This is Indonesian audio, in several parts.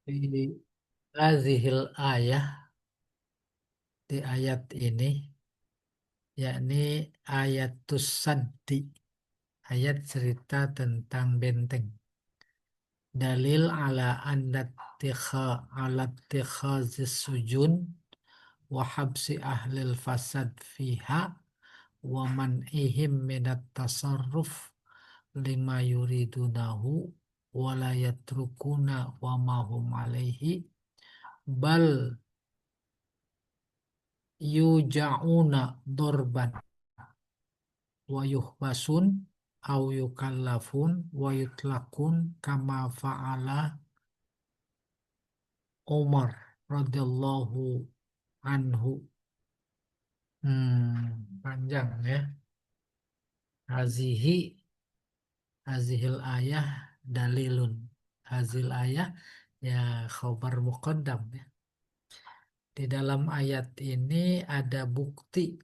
Di hazihil ayah di ayat ini yakni ayatus saddi, ayat cerita tentang benteng. Dalil ala anna ala tikhazis sujun wa habsi ahlil fasad fiha wa man'ihim minat tasarruf lima yuridunahu wa la yatrukuna wa ma hum alaihi bal yuja'una dorban wa yuhbasun au yukallafun wa yutlakun kama fa'ala Umar radhiyallahu anhu. Panjang ya. Hazihi hazihil ayah dalilun. Hazil ayah ya khobar muqaddam ya. Di dalam ayat ini ada bukti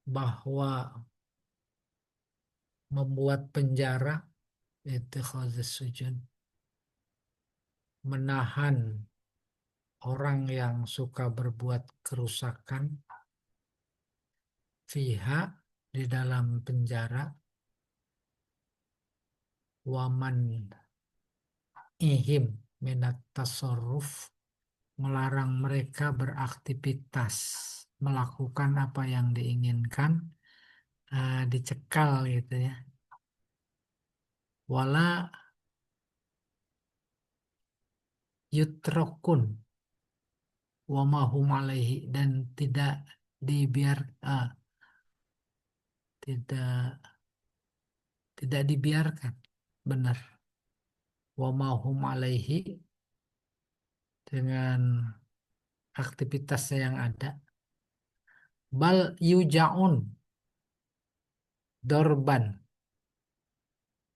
bahwa membuat penjara itu khazis sujud, menahan orang yang suka berbuat kerusakan fiha di dalam penjara, waman ihim minat tasarruf, melarang mereka beraktivitas, melakukan apa yang diinginkan, dicekal gitu ya. Wala yutrokun wa mahum alaihi, dan tidak dibiar ah, tidak tidak dibiarkan, benar, wa mahum alaihi, dengan aktivitasnya yang ada, bal yujaun dorban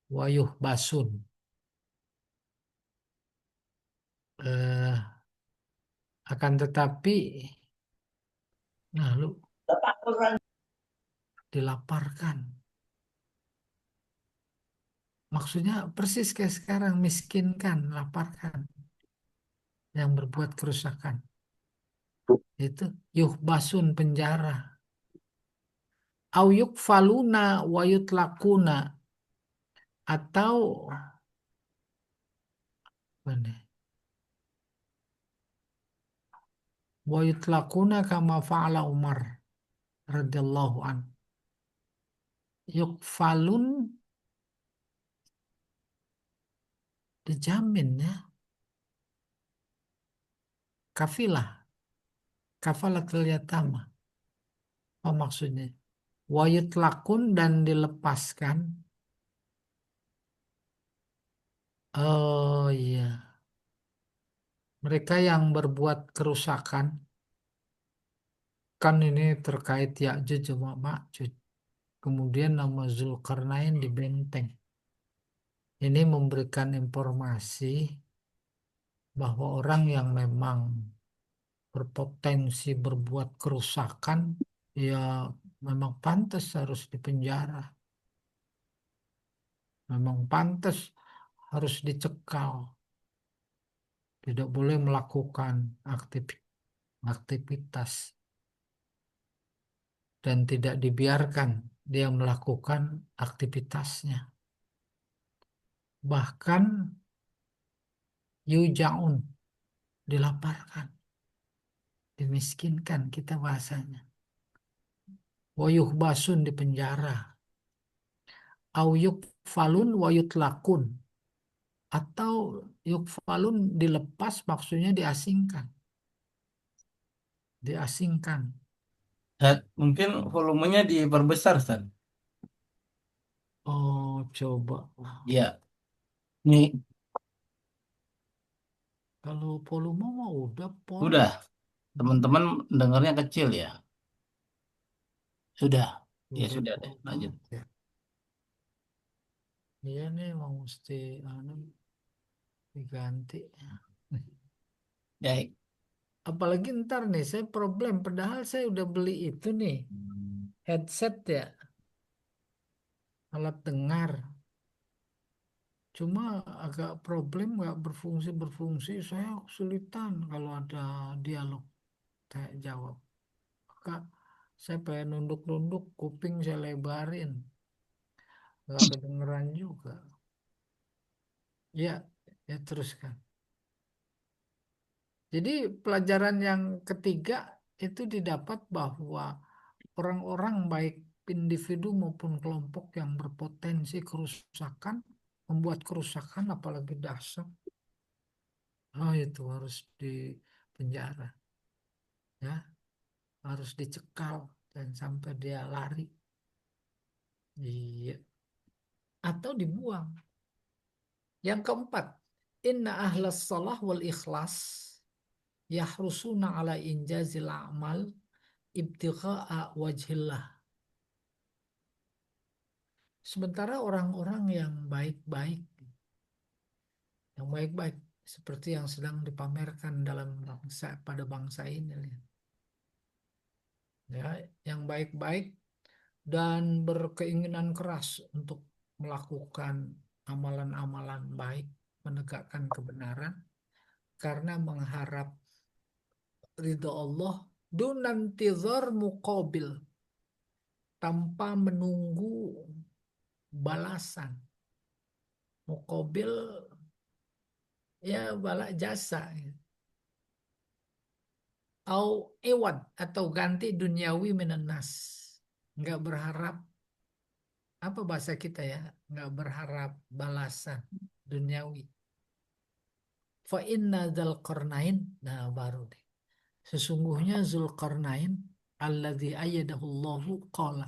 wayuh basun, eh, akan tetapi lalu dilaparkan. Maksudnya persis kayak sekarang, miskinkan, laparkan yang berbuat kerusakan. Itu yuhbasun, penjara. Au yukfaluna wa yutlakuna, atau mana? Wa yutlakuna kama fa'ala Umar radhiyallahu an. Yukfalun dijamin ya. Kafilah, kafalatul yatama. Apa maksudnya? Wa yutlakun, dan dilepaskan. Oh iya. Mereka yang berbuat kerusakan, kan ini terkait Ya'juj sama Ma'juj. Kemudian nama Zulkarnain di benteng. Ini memberikan informasi bahwa orang yang memang berpotensi berbuat kerusakan, ya memang pantas harus dipenjara. Memang pantas harus dicekal. Tidak boleh melakukan aktivitas dan tidak dibiarkan dia melakukan aktivitasnya. Bahkan yujaun, dilaparkan, dimiskinkan kita bahasanya. Wayuh basun, di penjara. Au yukfalun wa yutlakun, atau yukfalun dilepas, maksudnya diasingkan. Diasingkan. Mungkin volumenya diperbesar, Ustaz. Oh, coba. Ya, ini Kalau volume mah udah pol. udah. Teman-teman dengarnya kecil ya. Sudah. Ya Udah sudah deh, pol lanjut. banget ya. Iya nih mau mesti anu diganti. Baik. Apalagi ntar nih saya problem, padahal saya udah beli itu nih headset ya, alat dengar. Cuma agak problem nggak berfungsi-berfungsi. Saya kesulitan kalau ada dialog. Saya jawab. Maka saya pengen nunduk-nunduk, kuping saya lebarin. Nggak kedengeran juga. Ya, ya teruskan. Jadi pelajaran yang ketiga itu didapat bahwa orang-orang baik individu maupun kelompok yang berpotensi kerusakan, membuat kerusakan apalagi dahsyat, oh itu harus dipenjara, ya, harus dicekal dan sampai dia lari, iya, atau dibuang. Yang keempat, inna ahlas salah wal ikhlas yahrusuna ala injazil a'mal ibtigha'a wajhillah. Sementara orang-orang yang baik-baik seperti yang sedang dipamerkan dalam bangsa pada bangsa ini, lihat. Ya, yang baik-baik dan berkeinginan keras untuk melakukan amalan-amalan baik, menegakkan kebenaran karena mengharap ridho Allah dunantizor muqabil, tanpa menunggu balasan. Muqabil ya balak jasa gitu. Au iwad atau ganti duniawi minanas. Nggak berharap, apa bahasa kita ya, nggak berharap balasan duniawi. Fa inna dzalqarnain, nah baru deh. Sesungguhnya Zulkarnain alladzi ayyadahu Allahu qala.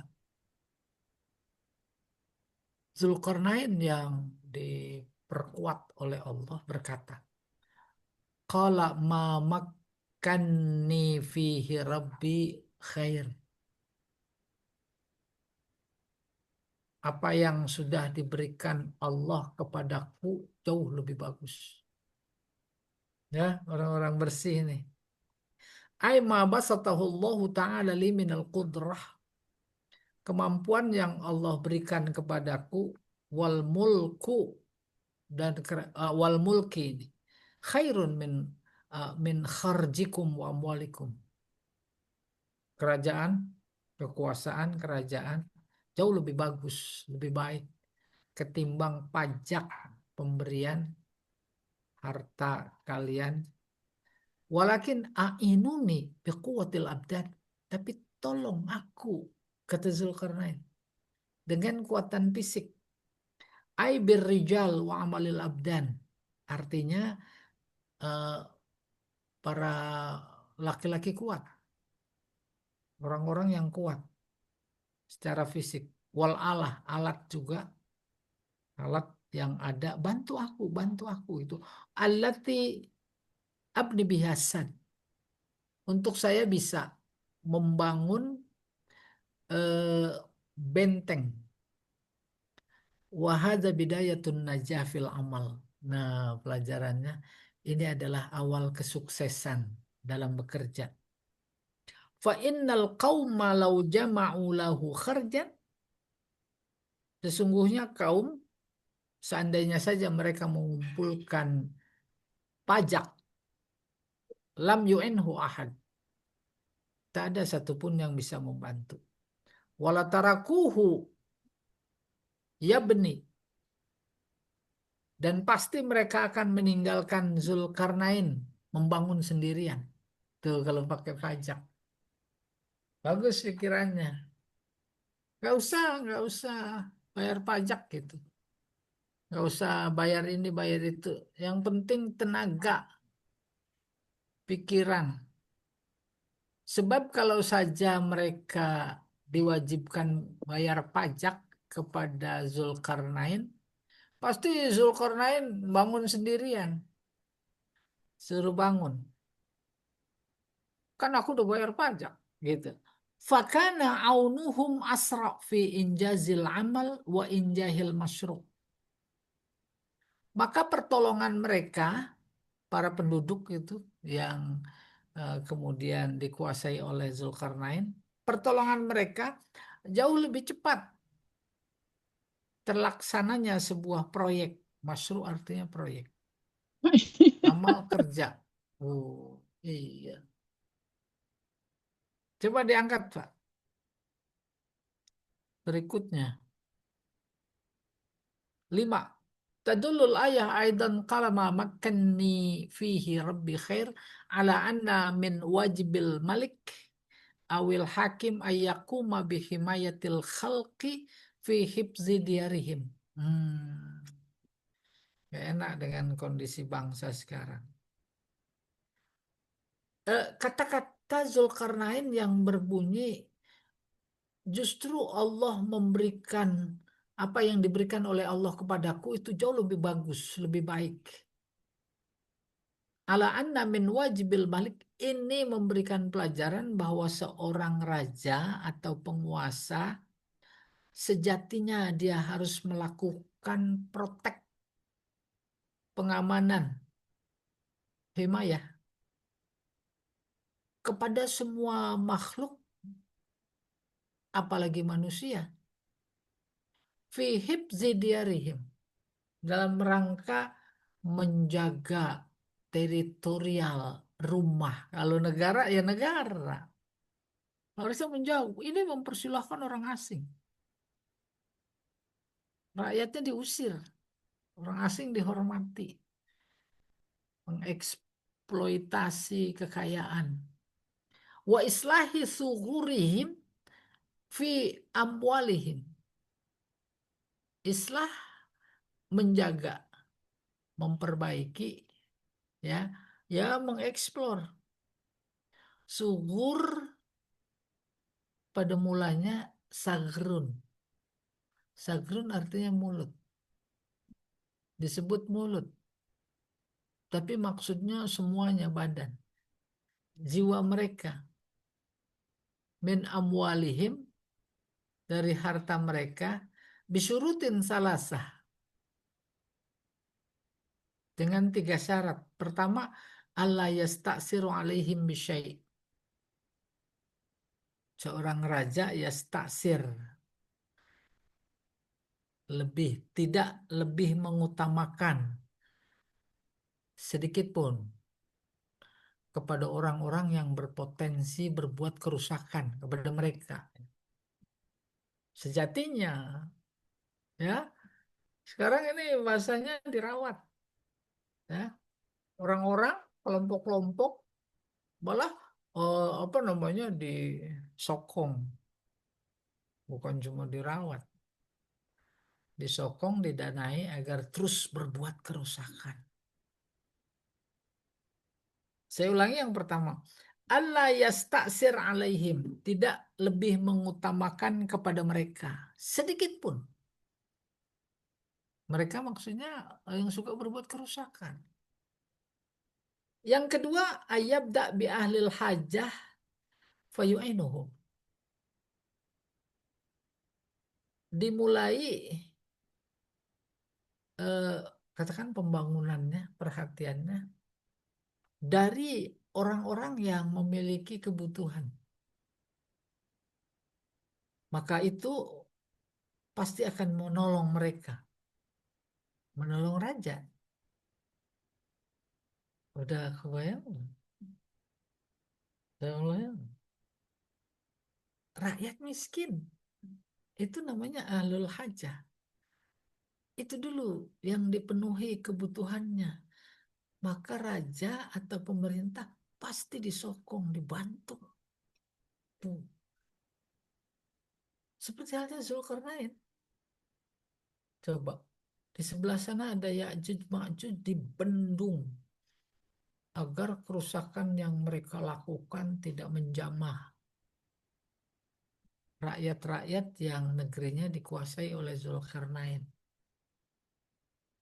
Zulkarnain yang diperkuat oleh Allah berkata, qala ma makkanni fihi rabbi khair. Apa yang sudah diberikan Allah kepadaku jauh lebih bagus. Ya, orang-orang bersih nih. Ai ma basatahu Allah taala li minal qudrah, kemampuan yang Allah berikan kepadaku, wal mulku dan wal mulki ini khairun min kharjikum wa amwalikum. Kerajaan, kekuasaan kerajaan jauh lebih bagus, lebih baik ketimbang pajak pemberian harta kalian. Walakin a'inuni biquwatil abdan. Tapi tolong aku, kata Zulkarnain, dengan kuatan fisik. Ai birrijal wa amalil abdan. Artinya eh, para laki-laki kuat, orang-orang yang kuat secara fisik. Wal alah, alat juga, alat yang ada, bantu aku itu. Allati abni bihasan, untuk saya bisa membangun benteng. Wahada bidayatun najah fil amal. Nah, pelajarannya ini adalah awal kesuksesan dalam bekerja. Fa innal qauma law jama'u lahu kharjan, sesungguhnya kaum seandainya saja mereka mengumpulkan pajak, lam yu'inhu ahad, tak ada satupun yang bisa membantu. Wala tarakuhu yabni, dan pasti mereka akan meninggalkan Zulkarnain membangun sendirian. Tuh kalau pakai pajak. Bagus pikirannya. Nggak usah bayar pajak gitu. Nggak usah bayar ini, bayar itu. Yang penting tenaga, pikiran. Sebab kalau saja mereka diwajibkan bayar pajak kepada Zulkarnain, pasti Zulkarnain bangun sendirian. Suruh bangun. Kan aku udah bayar pajak. Gitu. Fakana aunuhum asra fi injazil amal wa injahil masyru'. Maka pertolongan mereka, para penduduk itu yang kemudian dikuasai oleh Zulkarnain, pertolongan mereka jauh lebih cepat terlaksananya sebuah proyek. Masru artinya proyek. Amal kerja. Oh, iya. Coba diangkat, Pak. Berikutnya. 5. Tadulul ayah aidan qalama makkanni fihi rabbi khair ala anna min wajibil malik awil hakim ayyakuma bihimayatil khalqi fi hibzi diyarihim. Hmm, gak enak dengan kondisi bangsa sekarang. Kata-kata Zulkarnain yang berbunyi justru Allah memberikan apa yang diberikan oleh Allah kepadaku itu jauh lebih bagus, lebih baik. Ala anna min wajibil malik ini memberikan pelajaran bahwa seorang raja atau penguasa sejatinya dia harus melakukan protek pengamanan himayah kepada semua makhluk apalagi manusia fi hifzi diyarihim dalam rangka menjaga teritorial rumah. Kalau negara ya negara harusnya menjauh. Ini mempersilahkan orang asing. Rakyatnya diusir, orang asing dihormati, mengeksploitasi kekayaan. Wa islahi sugurihim fi amwalihim. Islah menjaga, memperbaiki, ya, ya mengeksplor. Sugur pada mulanya sagrun. Sagrun artinya mulut. Disebut mulut, tapi maksudnya semuanya badan. Jiwa mereka min amwalihim dari harta mereka bisurutin salasah dengan 3 syarat. Pertama, Allah yastaksiru alaihim bisyai. Seorang raja yastaksir lebih tidak lebih mengutamakan sedikit pun kepada orang-orang yang berpotensi berbuat kerusakan kepada mereka. Sejatinya, ya, sekarang ini bahasanya dirawat, ya, orang-orang kelompok-kelompok malah apa namanya disokong, bukan cuma dirawat, disokong, didanai agar terus berbuat kerusakan. Saya ulangi yang pertama. Allah yastaksir alaihim. Tidak lebih mengutamakan kepada mereka. Sedikit pun. Mereka maksudnya yang suka berbuat kerusakan. Yang kedua, ayabda bi ahlil hajah fayu'inuhum. Dimulai eh, katakan pembangunannya, perhatiannya dari orang-orang yang memiliki kebutuhan. Maka itu pasti akan menolong mereka, menolong raja. Udah kebayang? Udah kebayang? Rakyat miskin itu namanya ahlul hajah. Itu dulu yang dipenuhi kebutuhannya. Maka raja atau pemerintah pasti disokong, dibantu. Tuh. Seperti halnya Zulkarnain. Coba. Di sebelah sana ada Ya'juj Ma'juj dibendung agar kerusakan yang mereka lakukan tidak menjamah rakyat-rakyat yang negerinya dikuasai oleh Zulkarnain.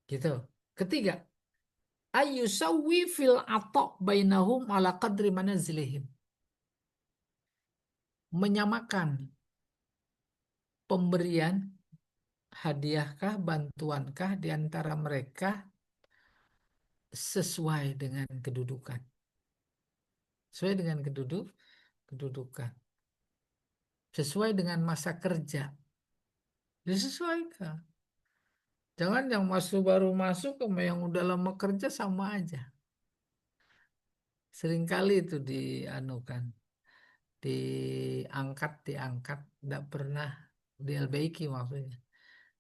Gitu. Ketiga, ayyusawwi fil atok bainahum ala qadri manazilihim. Menyamakan pemberian hadiahkah, bantuankah di antara mereka sesuai dengan kedudukan. Sesuai dengan kedudukan. Sesuai dengan masa kerja. Disesuaikan. Jangan yang masuk baru masuk sama yang udah lama kerja sama aja. Seringkali itu dianukan, diangkat, nggak pernah di LBIQ maksudnya.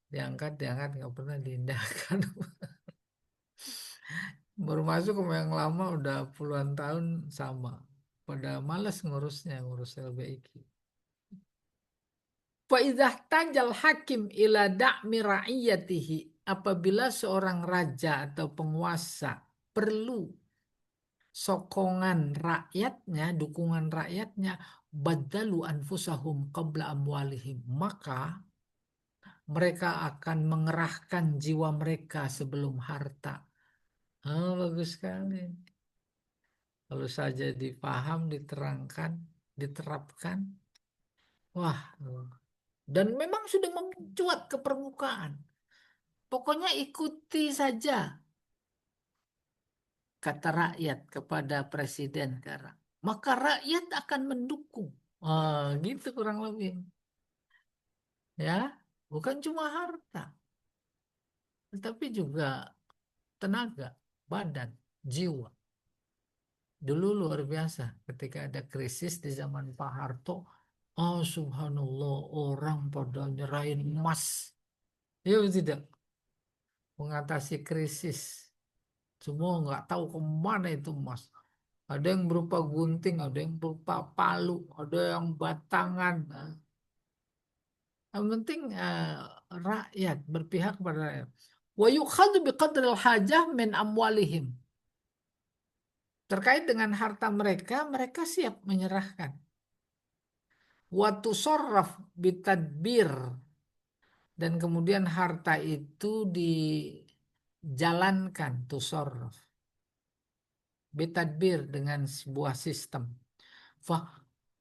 Diangkat, nggak pernah diindahkan. Baru masuk sama yang lama udah puluhan tahun sama. Pada malas ngurusnya, ngurus LBIQ. Faidah tajal hakim ila da'mi ra'iyatihi. Apabila seorang raja atau penguasa perlu sokongan rakyatnya, dukungan rakyatnya, badalu anfusahum qabla amwalihim. Maka mereka akan mengerahkan jiwa mereka sebelum harta. Oh, bagus sekali. Kalau saja dipaham, diterangkan, diterapkan, wah. Dan memang sudah mencuat ke permukaan. Pokoknya ikuti saja kata rakyat kepada presiden sekarang. Maka rakyat akan mendukung. Gitu kurang lebih. Ya, bukan cuma harta, tetapi juga tenaga, badan, jiwa. Dulu luar biasa ketika ada krisis di zaman Pak Harto. Oh subhanallah, orang pada nyerahin emas. Ya tidak, mengatasi krisis. Semua nggak tahu kemana itu emas. Ada yang berupa gunting, ada yang berupa palu, ada yang batangan. Yang penting rakyat berpihak kepada rakyat. Wa yukhadhu biqadril hajah min amwalihim. Terkait dengan harta mereka, mereka siap menyerahkan. Wa tusarraf bitadbir. Dan kemudian harta itu dijalankan, tusarraf. Bitadbir dengan sebuah sistem.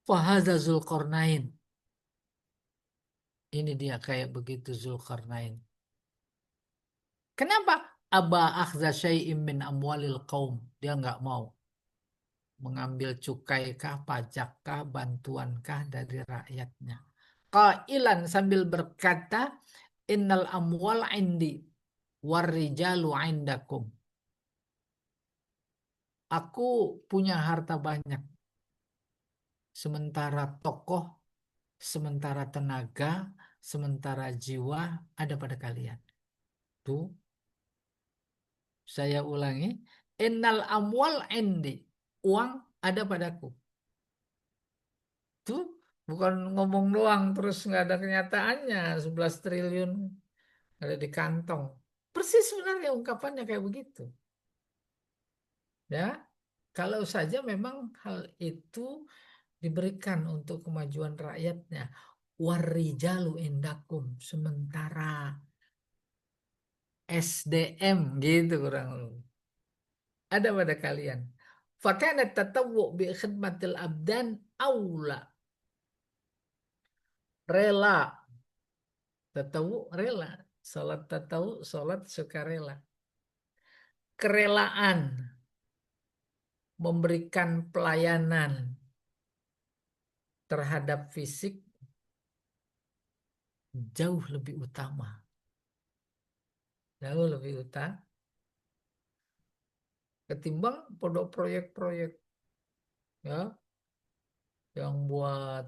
Fahaza Zulkarnain. Ini dia kayak begitu Zulkarnain. Kenapa? Aba akhza syai'im min amwalil qaum. Dia nggak mau mengambil cukai kah, pajak kah, bantuan kah dari rakyatnya. Qailan sambil berkata, innal amwal indi warrijalu indakum. Aku punya harta banyak. Sementara tokoh, sementara tenaga, sementara jiwa ada pada kalian. Tuh, saya ulangi. Innal amwal indi. Uang ada padaku. Tuh, bukan ngomong doang terus nggak ada kenyataannya. 11 triliun ada di kantong. Persis sebenarnya ungkapannya kayak begitu. Ya, kalau saja memang hal itu diberikan untuk kemajuan rakyatnya. Warijalu indakum. Sementara SDM gitu kurang lebih. Ada pada kalian. Fakana tatawwu bi khidmatil abdan aula. Rela. Tatawu rela. Salat tatawu, salat sukarela. Kerelaan memberikan pelayanan terhadap fisik jauh lebih utama. Jauh lebih utama ketimbang pada proyek-proyek ya yang buat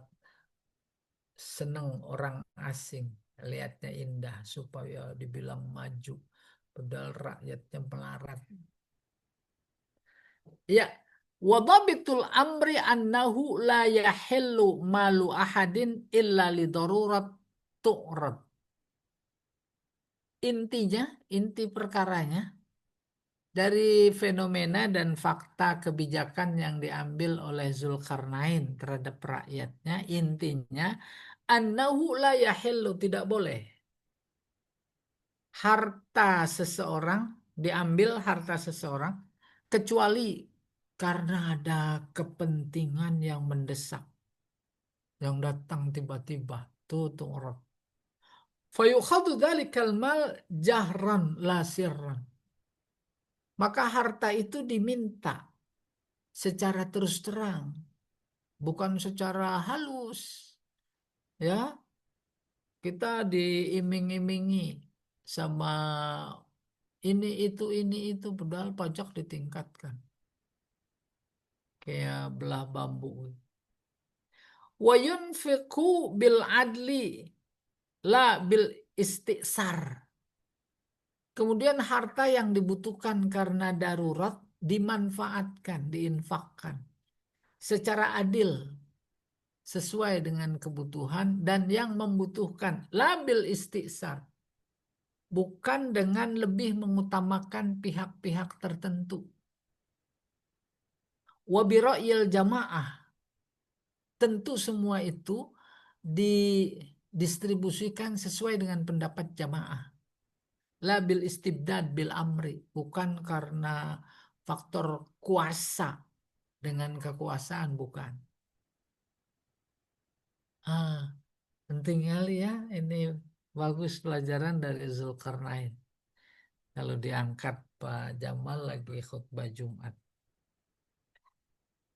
seneng orang asing lihatnya indah supaya dibilang maju padahal rakyatnya melarat. Ya, wadabitul amri annahu la yahillu malu ahadin illa li darurat tu'rad. Intinya, inti perkaranya dari fenomena dan fakta kebijakan yang diambil oleh Zulkarnain terhadap rakyatnya, intinya annahu la yahillu, tidak boleh harta seseorang, diambil harta seseorang kecuali karena ada kepentingan yang mendesak yang datang tiba-tiba tuh orang. Fayukhadu dzalikal mal jahran la sirran. Maka harta itu diminta secara terus terang, bukan secara halus. Ya, kita diiming-imingi. sama ini itu padahal pajak ditingkatkan kayak belah bambu. Wa yunfiqu bil adli la bil istisar. Kemudian harta yang dibutuhkan karena darurat dimanfaatkan, diinfakkan secara adil sesuai dengan kebutuhan dan yang membutuhkan labil istisar, bukan dengan lebih mengutamakan pihak-pihak tertentu. Wabira'il jamaah, tentu semua itu didistribusikan sesuai dengan pendapat jamaah. Labil istibdad bil amri, bukan karena faktor kuasa dengan kekuasaan, bukan. Ah, penting kali ya, ini bagus pelajaran dari Zulkarnain. Kalau diangkat Pak Jamal lagi khutbah Jumat.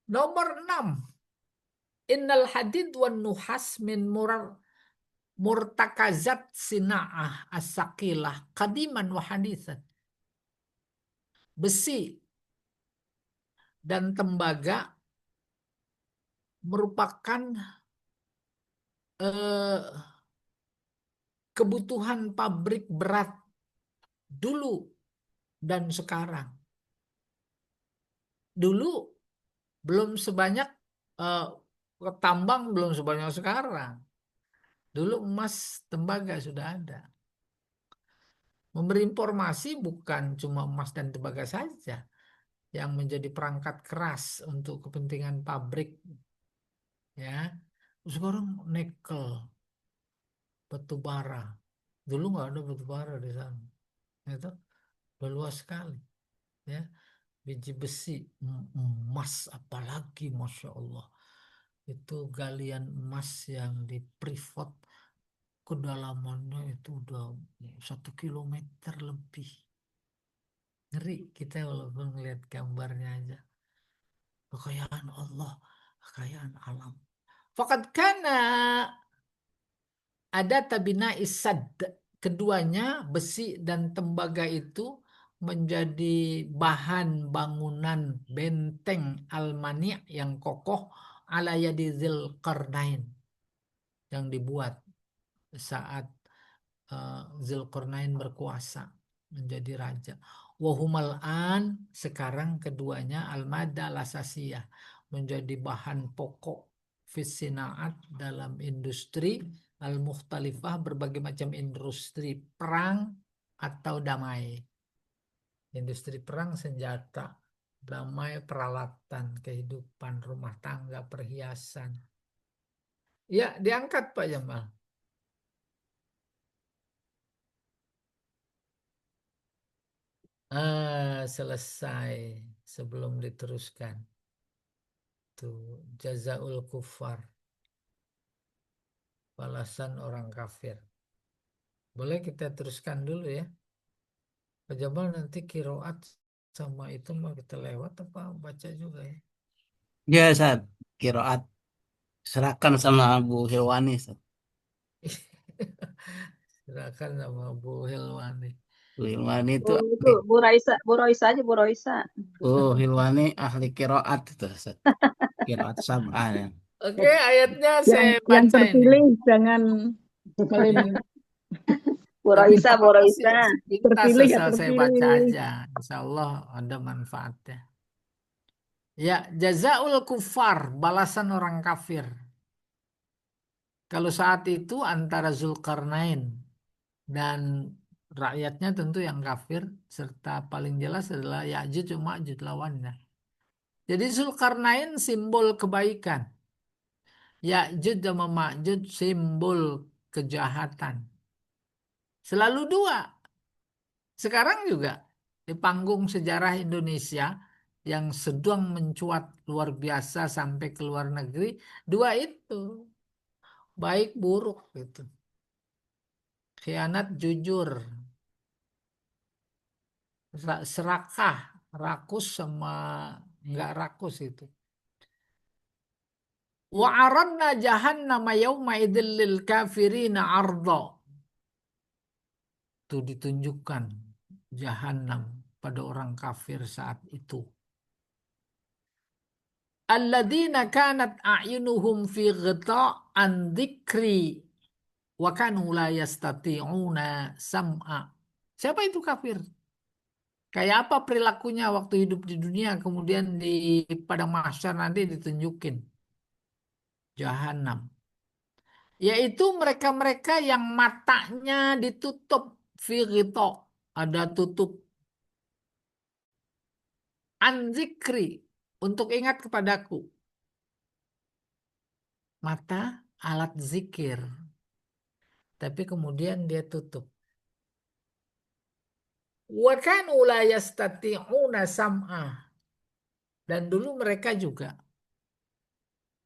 Nomor 6. Innal hadid wan nuhas min murtakazat sina'ah as-saqilah qadiman wa hadithan. Besi dan tembaga merupakan eh, kebutuhan pabrik berat dulu dan sekarang. Dulu belum sebanyak eh, tambang, belum sebanyak sekarang. Dulu emas, tembaga sudah ada. Memberi informasi bukan cuma emas dan tembaga saja yang menjadi perangkat keras untuk kepentingan pabrik, ya. Sekarang nikel, batu bara. Dulu nggak ada batu bara di sana. Itu udah luas sekali, ya. Biji besi, emas apalagi, masya Allah. Itu galian emas yang di privat, kedalamannya itu udah 1 kilometer lebih. Ngeri kita walaupun ngeliat gambarnya aja. Kekayaan Allah, kekayaan alam. Fakat kana ada tabina isad. Keduanya besi dan tembaga itu menjadi bahan bangunan benteng Al-Mani' yang kokoh ala yadi Dzulqarnain yang dibuat saat Zulkarnain berkuasa menjadi raja. Wahumal an, sekarang keduanya almada lasasiyah, menjadi bahan pokok fisinaat dalam industri al-mukhtalifah, berbagai macam industri perang atau damai. Industri perang senjata, damai peralatan kehidupan rumah tangga, perhiasan. Ya, diangkat Pak Jamal. Selesai sebelum diteruskan. Tuh, jazaul kufar. Balasan orang kafir. Boleh kita teruskan dulu ya. Pak Jamal, nanti kiroat sama itu mau kita lewat apa baca juga ya? Ya, Ustaz. Kiroat. Serahkan sama Abu Hilwani, Ustaz. Silakan sama Bu Hilwani. Bu Hilwani itu Oh, itu ahli. Bu Roisa aja Bu Roisa. Oh, Hilwani ahli kiroat itu, Ustaz. Kiroat sab'ah ya. Oke, ayatnya Yang saya yang baca ini. terpilih jangan kalian Bu Tapi Roisa, nggak Bu apa-apa sih, Roisa. sepintas Terpilih ya asal saya baca terpilih. aja. Insya Allah ada manfaatnya. Ya, jazaul kufar, balasan orang kafir. Kalau saat itu antara Zulkarnain dan rakyatnya tentu yang kafir, serta paling jelas adalah Ya'juj dan Ma'juj lawannya. Jadi Zulkarnain simbol kebaikan. Ya'juj dan Ma'juj simbol kejahatan. Selalu dua. Sekarang juga di panggung sejarah Indonesia yang sedang mencuat luar biasa sampai ke luar negeri, dua itu baik buruk gitu. Khianat jujur, serakah, rakus sama nggak rakus itu. Wa aradna jahannama yawma idzil lil kafirina arda. itu ditunjukkan jahanam pada orang kafir saat itu. Alladzina kanat a'yunuhum fi ghita' an dzikri wa kanu la yastati'una sam'a. Siapa itu kafir? Kayak apa perilakunya waktu hidup di dunia, kemudian di padang mahsyar nanti ditunjukin jahanam. Yaitu mereka-mereka yang matanya ditutup, fi ghita', ada tutup, an dzikri, untuk ingat kepadaku. Mata alat zikir, tapi kemudian dia tutup. Wa kanu la yastati'una sam'ah. Dan dulu mereka juga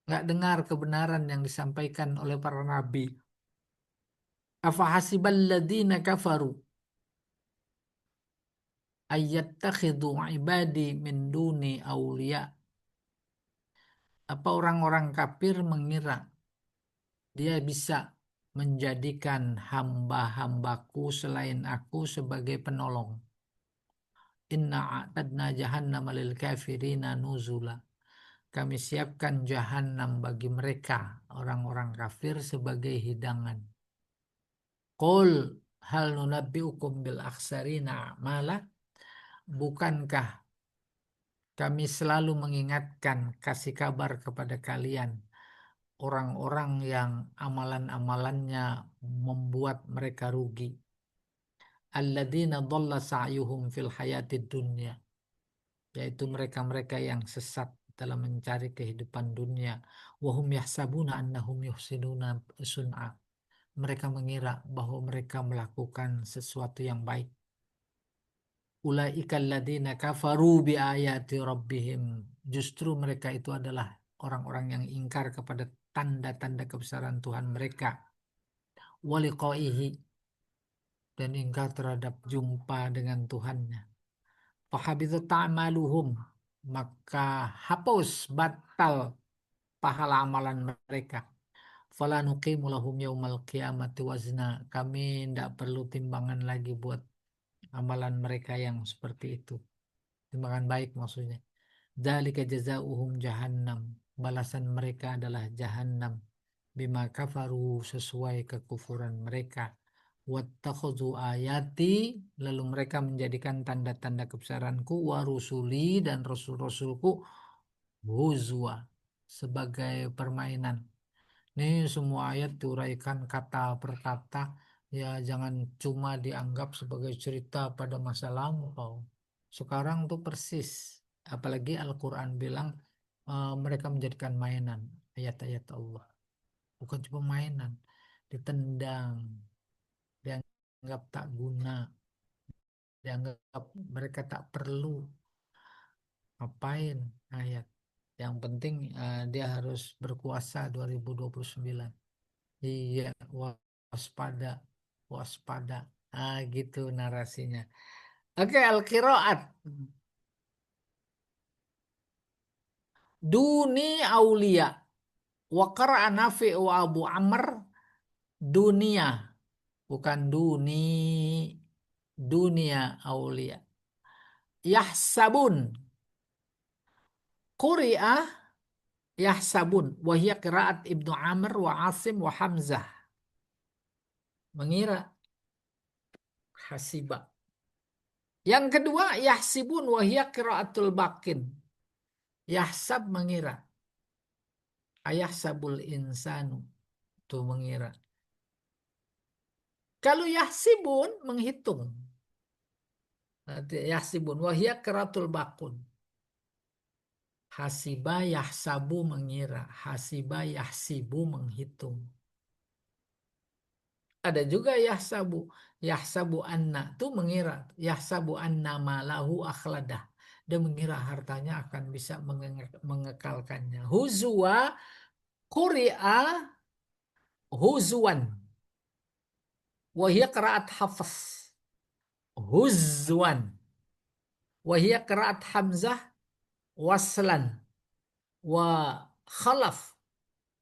nggak dengar kebenaran yang disampaikan oleh para nabi. Afahasiballadzina kafaru ayyattakhidhu ibadi min duni awliya. Apa orang-orang kafir mengira dia bisa menjadikan hamba-hambaku selain aku sebagai penolong. Inna a'tadna jahannama lil kafirina nuzula. Kami siapkan jahanam bagi mereka, orang-orang kafir, sebagai hidangan. Qul hal nunabbiukum bil akhsarina a'mala. Bukankah kami selalu mengingatkan, kasih kabar kepada kalian, orang-orang yang amalan-amalannya membuat mereka rugi. Alladzina dhalla sa'yuhum fil hayatid dunya. Yaitu mereka-mereka yang sesat dalam mencari kehidupan dunia. Wahum yahsabuna annahum yuhsinuna sun'a. Mereka mengira bahwa mereka melakukan sesuatu yang baik. Ulaika alladzina kafaru bi ayati rabbihim. Justru mereka itu adalah orang-orang yang ingkar kepada tanda-tanda kebesaran Tuhan mereka. Wa liqaihi, dan ingkar terhadap jumpa dengan Tuhannya. Fahabithu ta'maluhum, maka hapus, batal pahala amalan mereka. Fala nuqimu lahum yaumal qiyamati wazna. Kami tidak perlu timbangan lagi buat amalan mereka yang seperti itu. Timbangan baik maksudnya. Dzalika jazaohum jahannam. Balasan mereka adalah jahannam. Bima kafaru, sesuai kekufuran mereka. Wattakhadhu ayati, lalu mereka menjadikan tanda-tanda kebesaranku, wa rusuli, dan rasul-rasulku, huzwa, sebagai permainan. Ini semua ayat diuraikan kata per kata, ya jangan cuma dianggap sebagai cerita pada masa lampau. Sekarang tuh persis, apalagi Al-Quran bilang mereka menjadikan mainan ayat-ayat Allah. Bukan cuma mainan, ditendang, dianggap tak guna, dianggap mereka tak perlu. Ngapain ayat? Yang penting dia harus berkuasa 2029. Iya, waspada, waspada. Gitu narasinya. Oke, al-qiraat. Duni aulia. Wa qara'a Nafi' wa Abu Amr dunia. Bukan duni. Dunia aulia. Yahsabun. Quri'a yahsabun. Wahia qiraat Ibnu Amr wa Asim wa Hamzah. Mengira. Hasiba. Yang kedua, yahsibun wahia qiraatul bakin. Yahsab mengira. Ayahsabul insanu. Itu mengira. Kalau yahsibun menghitung. Yahsibun wahia qiraatul bakun. Hasiba yahsabu mengira. Hasiba yahsibu menghitung. Ada juga yahsabu. Yahsabu anna itu mengira. Yahsabu anna malahu akhladah. Dia mengira hartanya akan bisa mengekalkannya. Huzwa quri'a huzwan. Wahia qiraat hafaz. Huzwan. Wahia qiraat Hamzah waslan. Wa khalaf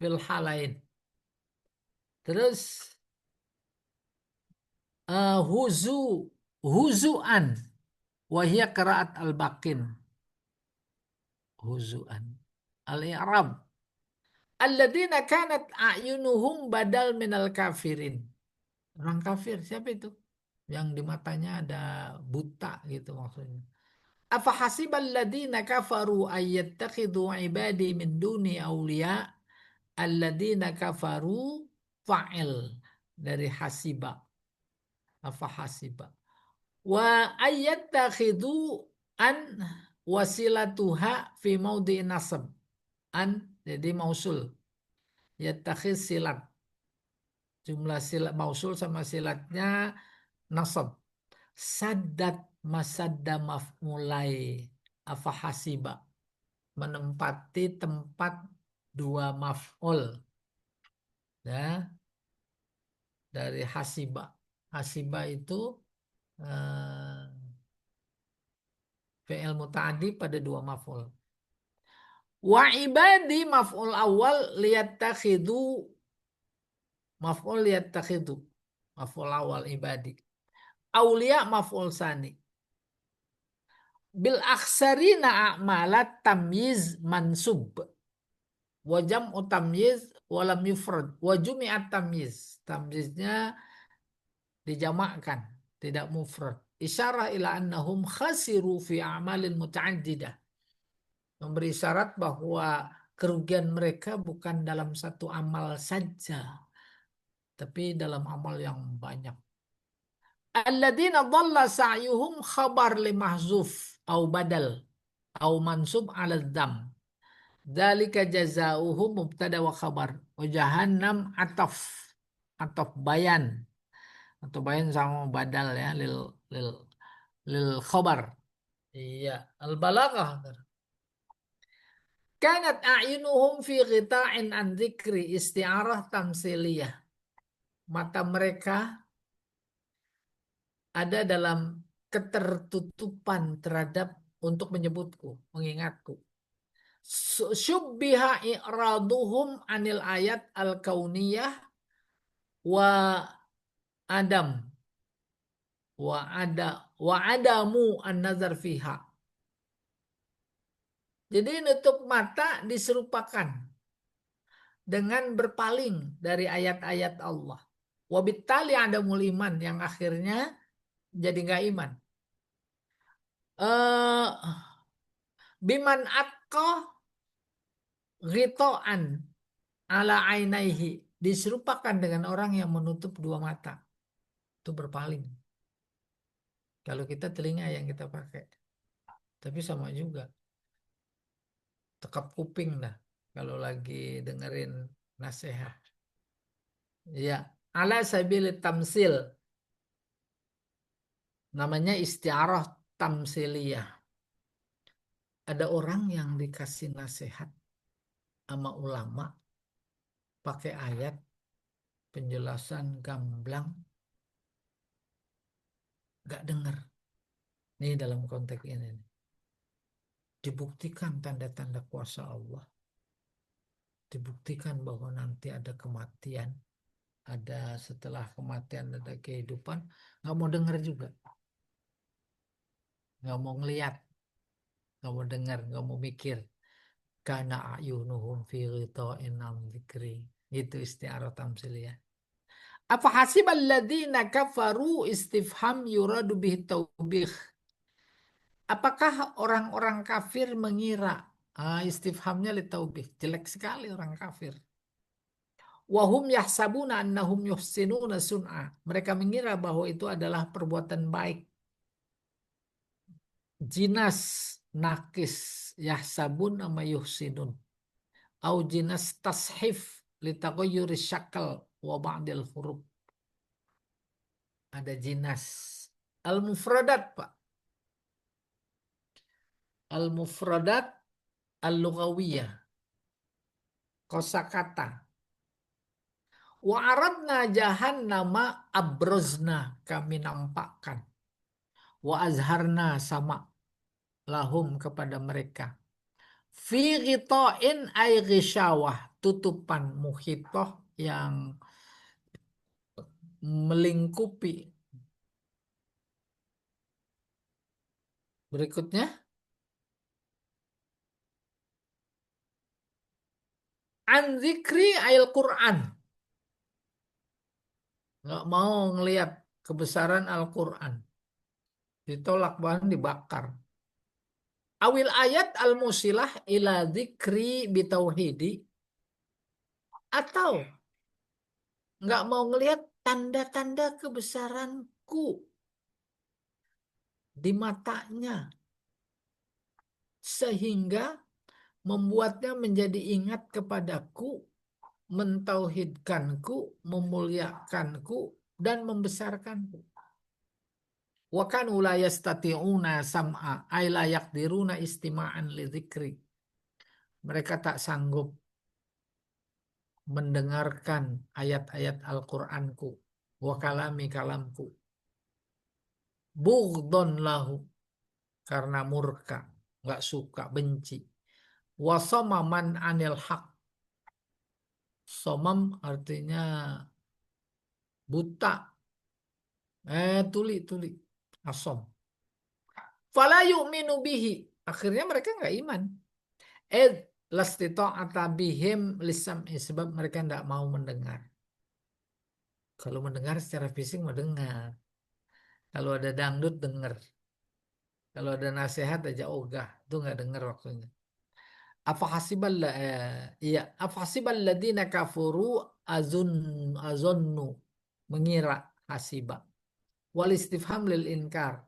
fil halain. Terus Huzu, huzuan, wahia qiraat al-baqin, huzuan. Al-i'rab. Alladzina kanat a'yunuhum badal minal kafirin. Orang kafir siapa itu? Yang di matanya ada buta gitu maksudnya. Afa hasibal ladzina kafaru ayyattakhidhu ibadi min duni awliya. Alladzina kafaru fa'il dari hasiba. Afa hasiba. Wa ayyattakhidhu an wasilatuha fi maudhi nasab. An jadi mausul. Yattakhidh silat. Jumlah silat mausul sama silatnya nasab. Sadat masadda maf'ulai afahasiba, menempati tempat dua maf'ul ya dari hasiba. Hasiba itu eh, fi'il muta'addi pada dua maf'ul. Wa ibadi maf'ul awal liyattakhidhu, maf'ul liyattakhidhu, maf'ul awal ibadi. Aulia maf'ul sani. Bil aksarina a'malat tamyiz mansub. Wa jam'u tamyiz walam yufrad. Wa jumi'at tamyiz. Tamyiznya dijamakkan, tidak mufrad. Isyarah ila annahum khasiru fi a'malin muta'addidah. Memberi syarat bahwa kerugian mereka bukan dalam satu amal saja, tapi dalam amal yang banyak. Alladzina dhalla sa'yuhum khabar li mahzuf au badal au mansub 'ala dzam. Dzalika jazaohum mubtada wa khabar. Wa jahannam ataf bayan atau bayan sama badal ya lil lil khabar. Iya, al balaghah. Kanat a'yunuhum fi ghita'in an dzikri isti'arah tamsiliyah. Mata mereka ada dalam ketertutupan terhadap untuk menyebutku, mengingatku. Syubbiha i'raduhum anil ayat al-kauniyah wa adam wa adamu an-nazar fiha. Jadi nutup mata diserupakan dengan berpaling dari ayat-ayat Allah. Wabittali adamul iman yang akhirnya jadi nggak iman. Biman atqa ghito'an ala ainaihi, diserupakan dengan orang yang menutup dua mata. Itu berpaling. Kalau kita telinga yang kita pakai. Tapi sama juga. Tekap kuping dah kalau lagi dengerin nasihat. Ya, ala sabil tamsil. Namanya istiarah tamsiliyah. Ada orang yang dikasih nasihat sama ulama pakai ayat penjelasan gamblang, gak dengar. Nih dalam konteks ini. Dibuktikan tanda-tanda kuasa Allah. Dibuktikan bahwa nanti ada kematian. Ada setelah kematian ada kehidupan. Gak mau dengar juga. Gak mau ngeliat. Gak mau dengar. Gak mau mikir. Kana ayunuhum fi ghita'in an dzikri. Itu istiarah tamsiliyah. Apa hasibal ladzina kafaru istifham yuradu bihi taubih. Apakah orang-orang kafir mengira istifhamnya li taubih. Jelek sekali orang kafir. Wahum yahsabuna annahum yuhsinuna sun'a. Mereka mengira bahwa itu adalah perbuatan baik. Jinas nakis yahsabun ama yuhsinun. Au jinas tashif litaghayyuri syakal wa ba'dil huruf. Ada jinas. Al-mufradat, Pak. Al-mufradat al-lughawiyah. Kosakata. Wa aradna jahannama abrozna, kami nampakkan. Wa azharna sama lahum kepada mereka. Fi ghita'in ay ghisyawah, tutupan muhitoh yang melingkupi Berikutnya, an zikri ayat Quran. Nggak mau ngelihat kebesaran Al-Quran. Ditolak, bahkan dibakar. Awil ayat al-musilah ila zikri bitauhidi. Atau nggak mau ngelihat tanda-tanda kebesaranku di matanya. Sehingga membuatnya menjadi ingat kepadaku, mentauhidkanku, memuliakanku, dan membesarkanku. Wa kanu la yastati'una sam'a ay la yaqdiruna istima'an li dzikri. Mereka tak sanggup mendengarkan ayat-ayat Al-Qur'anku wa kalami kalamku. Bughdon lahu, karena murka, nggak suka, benci. Wa samaman anil haq. Somam artinya buta. Tuli. Asom. Fala yu'minu bihi. Akhirnya mereka nggak iman. Eh, lastita'ata bihim lisam, sebab mereka tidak mau mendengar. Kalau mendengar secara fisik mendengar. Kalau ada dangdut dengar. Kalau ada nasihat aja ogah, itu nggak dengar waktunya. Iya, afahasibal ladina kafuru azun azonnu, mengira, hasiba. Wal istifham lil inkar.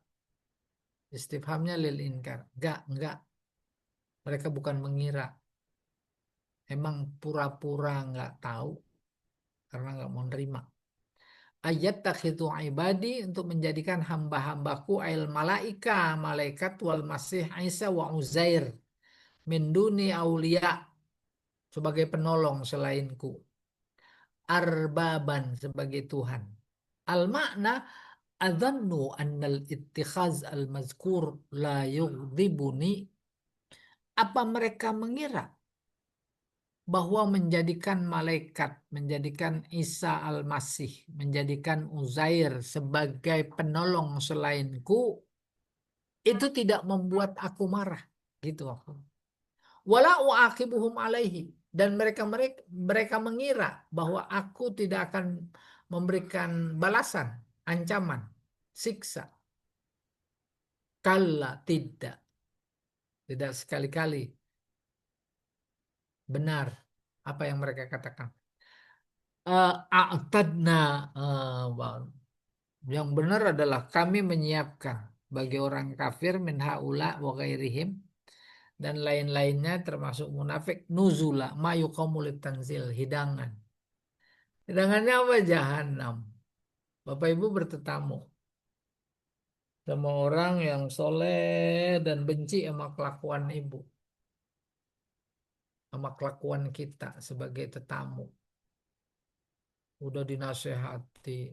Istifhamnya lil inkar. Enggak. Mereka bukan mengira. Emang pura-pura nggak tahu karena nggak mau nerima. Ayat takhitu ibadi, untuk menjadikan hamba-hambaku ail malaika, malaikat wal masih Isa wa Uzair min duni aulia, sebagai penolong selainku, arbaban, sebagai Tuhan. Al makna adzannu annal ittikhaz al mazkur la yughdibuni. Apa mereka mengira bahwa menjadikan malaikat, menjadikan Isa al-Masih, menjadikan Uzair sebagai penolong selainku, itu tidak membuat aku marah, gitu aku. Wala uaqibuhum alaihi, dan mereka mengira bahwa aku tidak akan memberikan balasan, ancaman, siksa. Kalla, tidak sekali-kali benar apa yang mereka katakan. A'tadna, yang benar adalah kami menyiapkan bagi orang kafir min haula wa ghairihim, dan lain-lainnya termasuk munafik, nuzula ma yuqamul tanzil, hidangan. Hidangannya apa? Jahanam. Bapak Ibu bertetamu sama orang yang soleh dan benci sama kelakuan ibu, sama kelakuan kita sebagai tetamu. Udah dinasehati,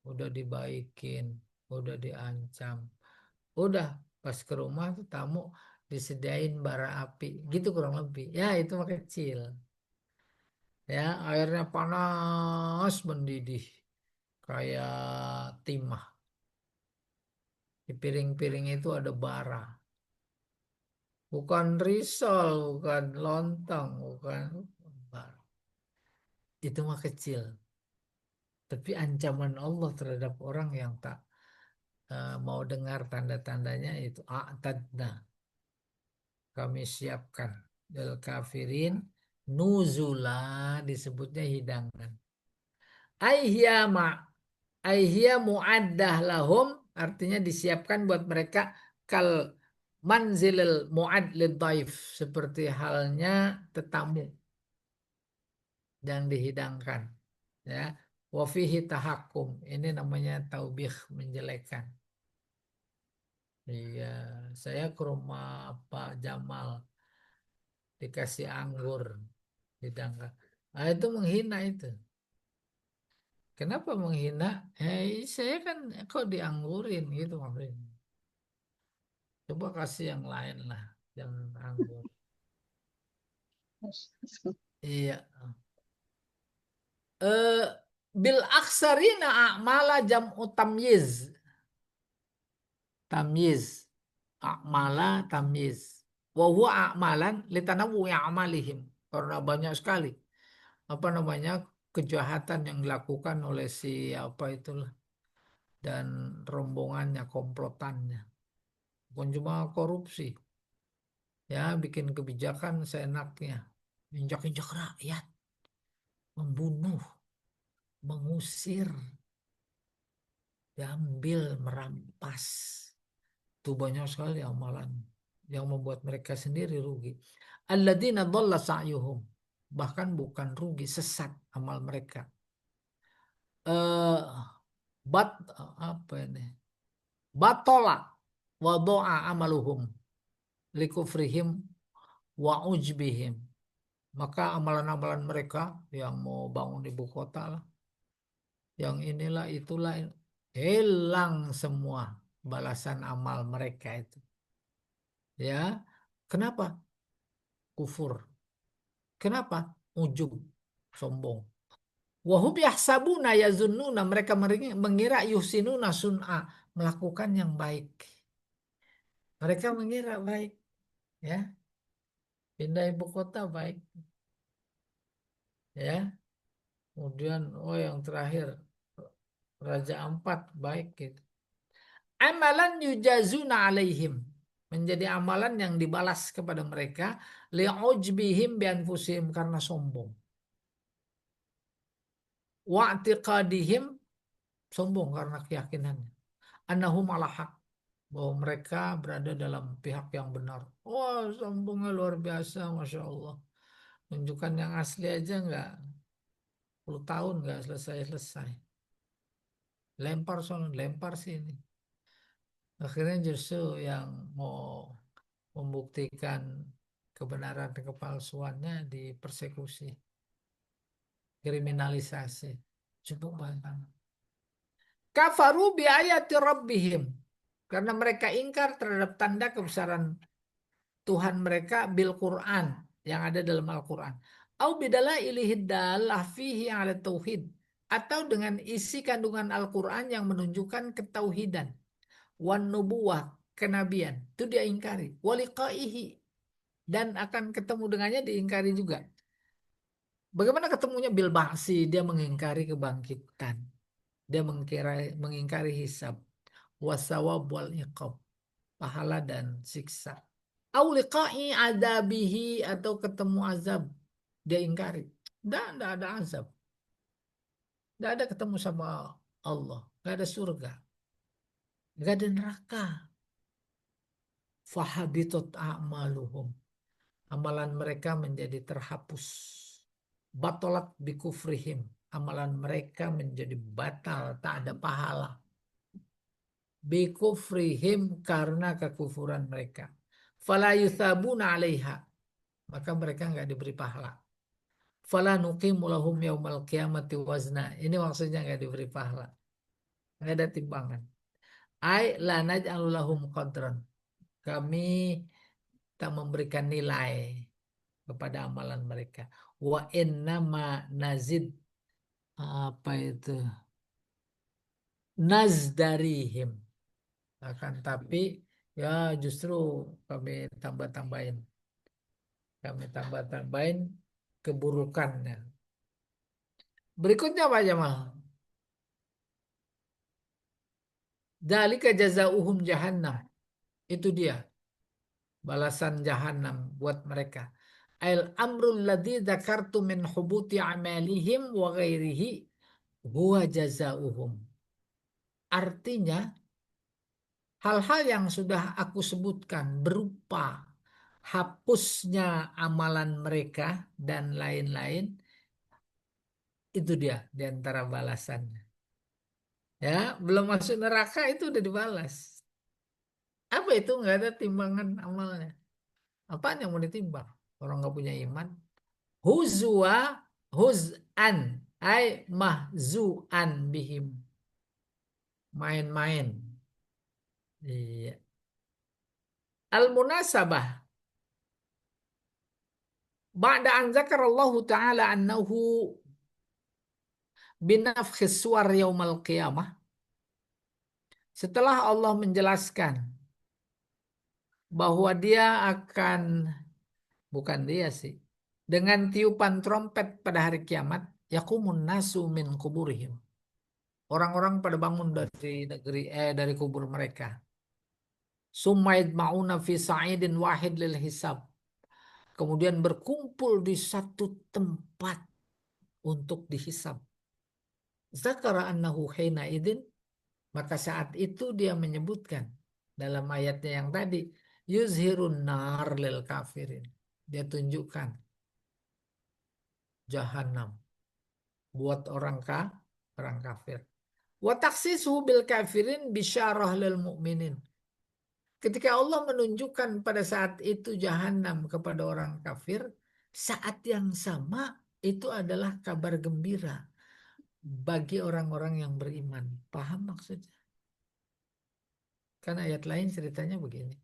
udah dibaikin, udah diancam. Udah pas ke rumah tuh tamu disediain bara api, gitu kurang lebih. Ya itu mah kecil. Ya, airnya panas mendidih kayak timah. Di piring-piring itu ada bara. Bukan risol, bukan lontong, bukan bara. Itu mah kecil. Tapi ancaman Allah terhadap orang yang tak mau dengar tanda-tandanya itu a'tadna, kami siapkan del kafirin nuzula, disebutnya hidangan. Aihiyama, aihya muaddah lahum, artinya disiapkan buat mereka, kal manzilil muad lidhaif, seperti halnya tetamu yang dihidangkan, ya. Wa fihi tahakkum, ini namanya taubih, menjelekkan. Iya, saya ke rumah Pak Jamal dikasih anggur, hidangkan. Nah, itu menghina itu. Kenapa menghina? Saya kan kok dianggurin gitu maksudnya. Coba kasih yang lain lah, jangan anggur. Iya. Eh, bil aksarina a'mala jam'u tamyiz. Tamyiz. a'mala tamyiz. Wa huwa a'malan litanawwu'i a'malihim. Karena banyak sekali apa namanya kejahatan yang dilakukan oleh si apa itulah dan rombongannya, komplotannya. Bukan cuma korupsi, ya bikin kebijakan seenaknya, injak-injak rakyat, membunuh, mengusir, diambil, merampas. Itu banyak sekali amalan yang membuat mereka sendiri rugi. Alladzina dhalla sa'yuhum. Bahkan bukan rugi, sesat amal mereka. Eh bat apa ini? Batola wa do'a amaluhum likufrihim wa ujbihim. Maka amalan-amalan mereka yang mau bangun ibu kota lah, yang inilah itulah hilang semua balasan amal mereka itu. Ya, kenapa? Kufur. Kenapa? Ujub, sombong. Wahub yahsabuna yazunnuna mereka mengira yusinuna sun'a melakukan yang baik. Mereka mengira baik, ya. Pindah ibu kota baik, ya. Kemudian oh yang terakhir Raja Ampat baik gitu. Amalan yujazuna alaihim menjadi amalan yang dibalas kepada mereka li'ujbihim bianfusihim karena sombong. Wa'tiqadihim sombong karena keyakinannya. Annahum ala haq bahwa mereka berada dalam pihak yang benar. Wah, sombongnya luar biasa, masya Allah. Tunjukkan yang asli aja nggak 10 tahun nggak selesai-selesai. Lempar sono, lempar sini. Akhirnya justru yang mau membuktikan kebenaran dan kepalsuannya dipersekusi, kriminalisasi. Cukup banyak. Kafaru bi ayati rabbihim. Karena mereka ingkar terhadap tanda kebesaran Tuhan mereka bil Quran yang ada dalam Al-Quran. Au bidala ilihid dalah fihi ala tauhid. Atau dengan isi kandungan Al-Quran yang menunjukkan ketauhidan. Wan nubuwah, kenabian. Itu dia ingkari. Waliqaihi. Dan akan ketemu dengannya diingkari juga. Bagaimana ketemunya bil ba'si? Dia mengingkari kebangkitan. Dia mengingkari hisab. Wasawab wal iqab. Pahala dan siksa. Au liqa'i adabihi atau ketemu azab. Dia ingkari. Tidak ada azab. Tidak ada ketemu sama Allah. Tidak ada surga. Tidak ada neraka. Fahabitot a'maluhum. Amalan mereka menjadi terhapus. Batolat bikufrihim. Amalan mereka menjadi batal. Tak ada pahala. Bikufrihim karena kekufuran mereka. Fala yuthabuna 'alaiha. Maka mereka nggak diberi pahala. Fala nuqimu lahum yaumal qiyamati wazna. Ini maksudnya nggak diberi pahala. Nggak ada timbangan. Ai la naj'alu lahum qadran. Kami tak memberikan nilai kepada amalan mereka. Wa innama nazid apa itu? Nazdarihim. Akan tapi ya justru kami tambah-tambahin. Kami tambah-tambahin keburukannya. Berikutnya apa Jamal? Dzalika jazaohum jahannam. Itu dia balasan jahannam buat mereka. Al amrul ladzi dzakartu min hubuti amalihim wa ghairihi huwa jazaohum. Artinya hal-hal yang sudah aku sebutkan berupa hapusnya amalan mereka dan lain-lain itu dia di antara balasannya. Ya, belum masuk neraka itu udah dibalas. Apa itu nggak ada timbangan amalnya? Apaan yang mau ditimbang? Orang nggak punya iman. Huzwa huz'an ay mahzu'an bihim. Main-main. Iya. Al-munasabah. Ba'da an zakarallahu ta'ala annahu binafkhis suwar yaumal qiyamah. Setelah Allah menjelaskan bahwa dia akan, bukan dia sih, dengan tiupan trompet pada hari kiamat, yakumun nasu min kuburihim. Orang-orang pada bangun dari kubur mereka. Sumaid mauna fi sa'idin wahid lil hisab. Kemudian berkumpul di satu tempat untuk dihisab. Zakara annahu hina idin, maka saat itu dia menyebutkan dalam ayatnya yang tadi, yuzhirun nar lil kafirin. Dia tunjukkan jahanam buat orang kafir. Wa takhsisuhu bil kafirin bisyarah lil mu'minin. Ketika Allah menunjukkan pada saat itu jahanam kepada orang kafir, saat yang sama itu adalah kabar gembira bagi orang-orang yang beriman. Paham maksudnya? Kan ayat lain ceritanya begini.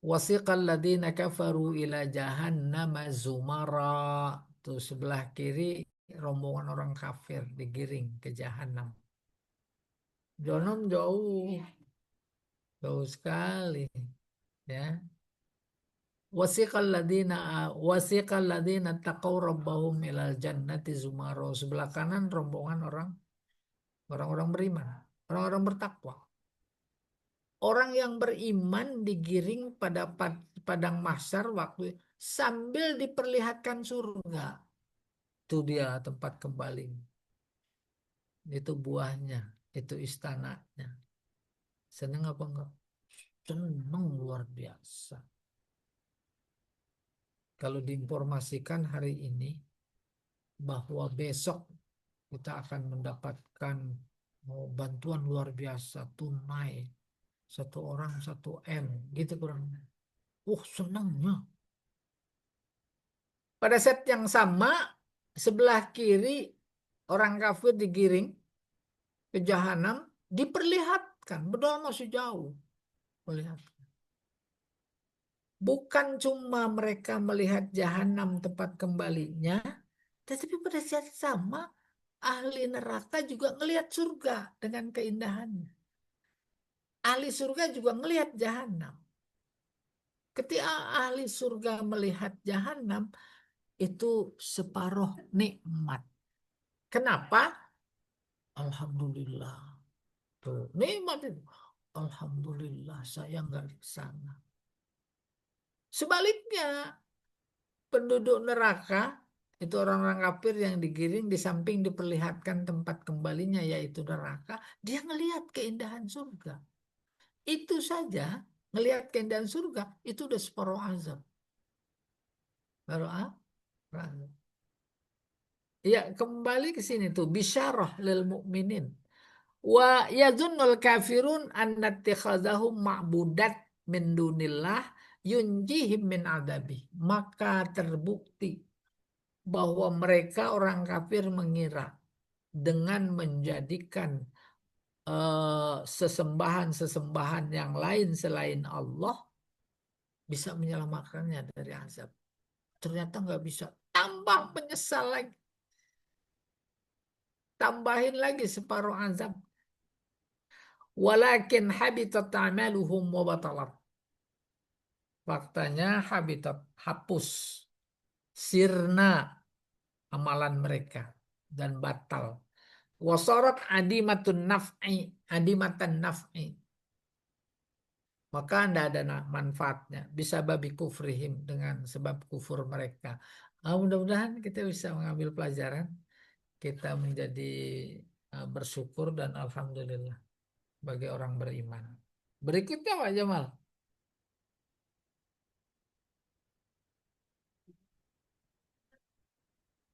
Wasiqal ladina kafaru ila jahannama zumara. Tuh sebelah kiri rombongan orang kafir digiring ke jahanam. Jahanam jauh, jauh sekali, ya. Wasiqal ladina taqaw rabbahum ilal jannati zumara. Sebelah kanan rombongan orang-orang beriman, orang-orang bertakwa. Orang yang beriman digiring pada padang mahsyar waktu sambil diperlihatkan surga. Itu dia tempat kembali. Itu buahnya, itu istananya. Seneng apa enggak? Seneng luar biasa. Kalau diinformasikan hari ini bahwa besok kita akan mendapatkan bantuan luar biasa tunai, 1 orang 1 M gitu kurang. Senangnya. Pada set yang sama sebelah kiri orang kafir digiring ke jahanam, diperlihatkan padahal masih jauh melihat. Bukan cuma mereka melihat jahanam tempat kembalinya, tetapi pada saat yang sama ahli neraka juga melihat surga dengan keindahannya. Ahli surga juga melihat jahanam. Ketika ahli surga melihat jahanam, itu separuh nikmat. Kenapa? Alhamdulillah. Tuh, nikmat itu. Alhamdulillah saya nggak di sana. Sebaliknya, penduduk neraka itu orang-orang kafir yang digiring di samping diperlihatkan tempat kembalinya yaitu neraka, dia ngelihat keindahan surga. Itu saja, ngelihat keindahan surga itu udah separuh azab. Baru azab. Ya, kembali ke sini tuh bisyarah lil mukminin. Wa yazunnul kafirun anna ittikhadhahum ma'budat min dunillah yunjihim min adabi. Maka terbukti bahwa mereka orang kafir mengira dengan menjadikan sesembahan-sesembahan yang lain selain Allah bisa menyelamatkannya dari azab. Ternyata nggak bisa. Tambah menyesal lagi. Tambahin lagi separuh azab. Walakin habitat a'maluhum wa batalat. Faktanya habitat, hapus, sirna amalan mereka dan batal. Wasarat adimatan naf'i. Maka tidak ada manfaatnya. Bisa babi kufrihim, dengan sebab kufur mereka. Mudah-mudahan kita bisa mengambil pelajaran. Kita menjadi bersyukur dan alhamdulillah bagi orang beriman. Berikutnya Pak Jamal.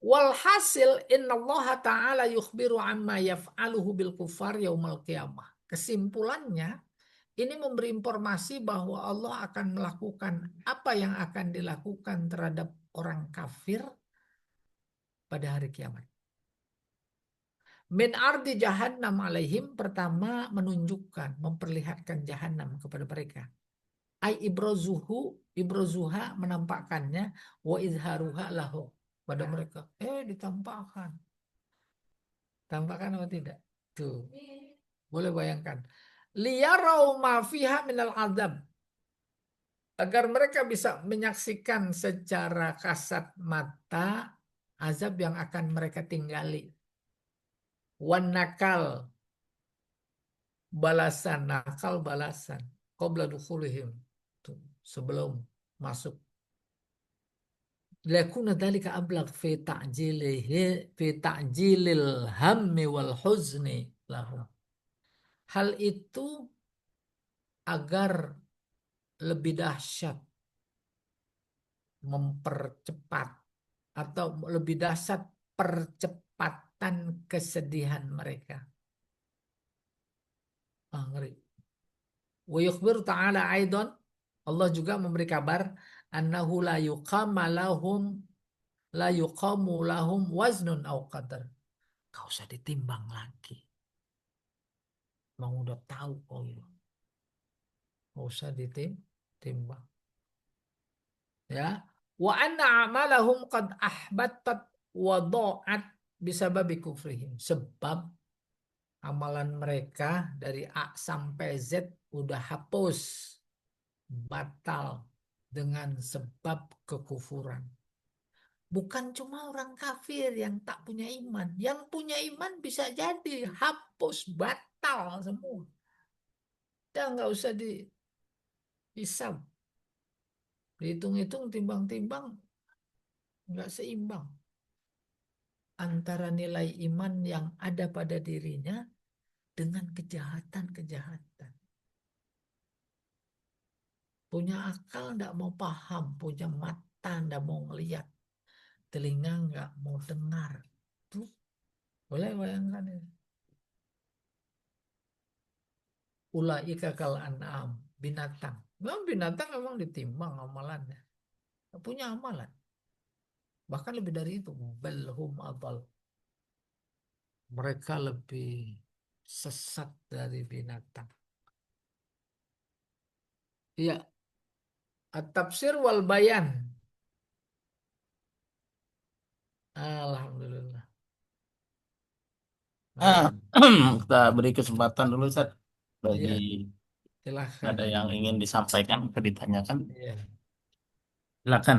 Walhasil innallaha ta'ala yukhbiru amma yaf'aluhu bil kufar yaumal qiyamah. Kesimpulannya, ini memberi informasi bahwa Allah akan melakukan apa yang akan dilakukan terhadap orang kafir pada hari kiamat. Min ardi jahannam alaihim, pertama menunjukkan, memperlihatkan jahannam kepada mereka. Ai ibrozuha menampakkannya, wa izharuha lahu, pada mereka. Ditampakkan. Tampakkan atau tidak? Tuh. Boleh bayangkan. Liyarau ma fiha minal azab. agar mereka bisa menyaksikan secara kasat mata azab yang akan mereka tinggali. Wan nakal, balasan, nakal balasan. Qabla dukhulihim. Tuh, sebelum masuk. Lakuna dzalika ablagh fi ta'jilil hammi wal huzni lahum. Hal itu agar lebih dahsyat, mempercepat atau lebih dahsyat percepatan kesedihan mereka. Ngeri. Wa yukhbir ta'ala aidan, Allah juga memberi kabar annahu la yuqamu lahum waznun au qadar. Gak usah ditimbang lagi. Bang udah tahu Allah. Gak usah ditimbang. Ya. Wa anna amalahum qad ahbattat wa dha'at bisababi kufrihim. Sebab amalan mereka dari A sampai Z udah hapus, batal dengan sebab kekufuran. Bukan cuma orang kafir yang tak punya iman. Yang punya iman bisa jadi hapus, batal semua. Dan nggak usah dihisab. Dihitung-hitung, timbang-timbang, nggak seimbang. Antara nilai iman yang ada pada dirinya dengan kejahatan-kejahatan. Punya akal nggak mau paham, punya mata nggak mau ngelihat, telinga nggak mau dengar. Tuh, boleh bayangkan ya. Ulaika kal an'am, binatang. Memang binatang memang ditimbang amalannya. Nggak punya amalan. Bahkan lebih dari itu, belhum adal. Mereka lebih sesat dari binatang. Iya, at-tafsir wal bayan. Alhamdulillah. Ah, Baik. kita beri kesempatan dulu, Ustaz. Bagi Iya, silahkan. ada yang ingin disampaikan atau ditanyakan, Iya. silakan.